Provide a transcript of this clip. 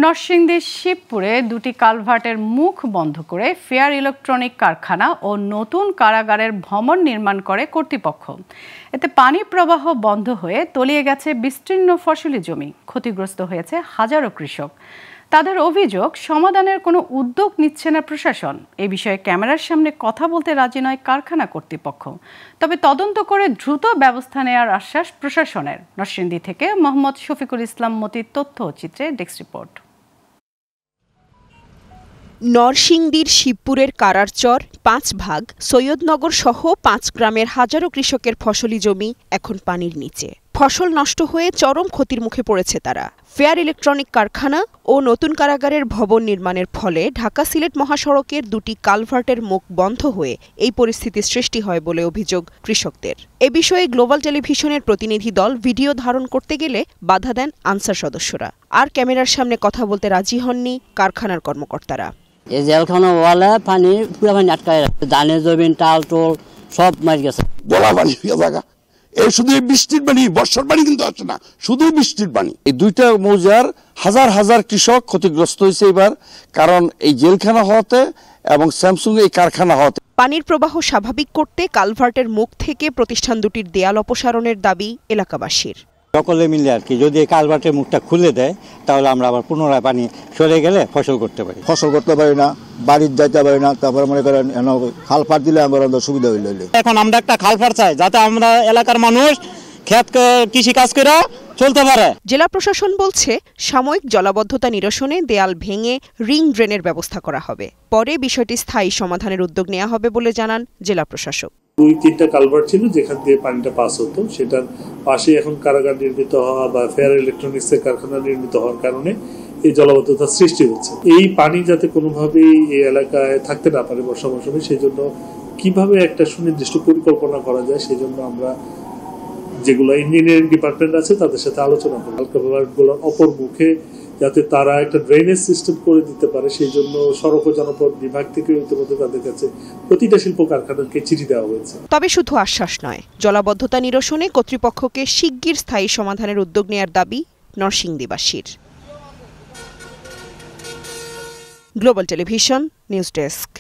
নরসিংদীর শিবপুরে দুটি কালভার্টের মুখ বন্ধ করে ফেয়ার ইলেকট্রনিক কারখানা ও নতুন কারাগারের ভবন নির্মাণ করে কর্তৃপক্ষ। এতে পানি প্রবাহ বন্ধ হয়ে তলিয়ে গেছে বিস্তীর্ণ ফসলি জমি, ক্ষতিগ্রস্ত হয়েছে হাজারো কৃষক। তাদের অভিযোগ, সমাধানের কোনো উদ্যোগ নিচ্ছে না প্রশাসন। এ বিষয়ে ক্যামেরার সামনে কথা বলতে রাজি নয় কারখানা কর্তৃপক্ষ। তবে তদন্ত করে দ্রুত ব্যবস্থা নেওয়ার আশ্বাস প্রশাসনের। নরসিংদী থেকে মোহাম্মদ শফিকুল ইসলাম মতির তথ্য ও চিত্রে ডেস্ক রিপোর্ট। নরসিংদীর শিবপুরের কারারচর ৫ ভাগ, সৈয়দনগর সহ ৫ গ্রামের হাজারো কৃষকের ফসলি জমি এখন পানির নিচে। ফসল নষ্ট হয়ে চরম ক্ষতির মুখে পড়েছে তারা। ফেয়ার ইলেকট্রনিক কারখানা ও নতুন কারাগারের ভবন নির্মাণের ফলে ঢাকা সিলেট মহাসড়কের দুটি কালভার্টের মুখ বন্ধ হয়ে এই পরিস্থিতির সৃষ্টি হয় বলে অভিযোগ কৃষকদের। এ বিষয়ে গ্লোবাল টেলিভিশনের প্রতিনিধি দল ভিডিও ধারণ করতে গেলে বাধা দেন আনসার সদস্যরা। আর ক্যামেরার সামনে কথা বলতে রাজি হননি কারখানার কর্মকর্তারা। এই জেলখানা ওয়ালা পানি পুরো পানি আটকায় রাখছে, ধানের জমিন টাল টোল সব মার গেছে, গলা পানি হয়ে জায়গা। এই শুধু বৃষ্টির পানি, বর্ষার পানি কিন্তু আসছে না, শুধু বৃষ্টির পানি। এই দুইটা মৌজার হাজার হাজার কৃষক ক্ষতিগ্রস্ত হয়েছে এবার, কারণ এই জেলখানা হওয়াতে এবং স্যামসুং এই কারখানা হওয়াতে। পানির প্রবাহ স্বাভাবিক করতে কালভার্টের মুখ থেকে প্রতিষ্ঠান দুটির দেয়াল অপসারণের দাবি এলাকাবাসীর। সকলে মিলে আর কি, যদি কালভার্টের মুখটা খুলে দেয় তাহলে আমরা আবার পুনরায় পানি সরে গেলে ফসল করতে পারি না, বাড়ির যাইতে পারি না। তারপরে মনে করেন খাল পার দিলে আমরা সুবিধা হইল। এখন আমরা একটা খাল পার চাই, যাতে আমরা এলাকার মানুষ ক্ষেত কৃষি কাজ করে চলতে পারে। জেলা প্রশাসন বলছে, সাময়িক জলাবদ্ধতা নিরসনে দেয়াল ভেঙে রিং ড্রেনের ব্যবস্থা করা হবে। পরে বিষয়টি স্থায়ী সমাধানের উদ্যোগ নেওয়া হবে বলে জানান জেলা প্রশাসক। ২-৩টা কালভার্ট ছিল যেখান দিয়ে পানিটা পাস হতো, সেটার পাশে এখন কারাগার নির্মিত হওয়া বা ফেয়ার ইলেকট্রনিক্স এর কারখানা নির্মিত হওয়ার কারণে এই জলাবদ্ধতার সৃষ্টি হচ্ছে। এই পানি যাতে কোনোভাবেই এই এলাকায় থাকতে না পারে বর্ষা মৌসুমে, সেই জন্য কিভাবে একটা সুনির্দিষ্ট পরিকল্পনা করা যায়, সেই জন্য আমরা যেগুলো ইঞ্জিনিয়ারিং ডিপার্টমেন্ট আছে তাদের সাথে আলোচনা করি। কালভার্টগুলোর অপর মুখে যাতে তারা একটা ড্রেনেজ সিস্টেম করে দিতে পারে, সেই জন্য সড়ক ও জনপথ বিভাগ থেকে ইতিমধ্যে তাদের কাছে প্রতিটা শিল্প কারখানাকে চিঠি দেওয়া হয়েছে। তবে শুধু আশ্বাস নয়, জলাবদ্ধতা নিরসনে কর্তৃপক্ষকে শিগগির স্থায়ী সমাধানের উদ্যোগ নেওয়ার দাবি নরসিংদীবাসীর। Global Television News desk.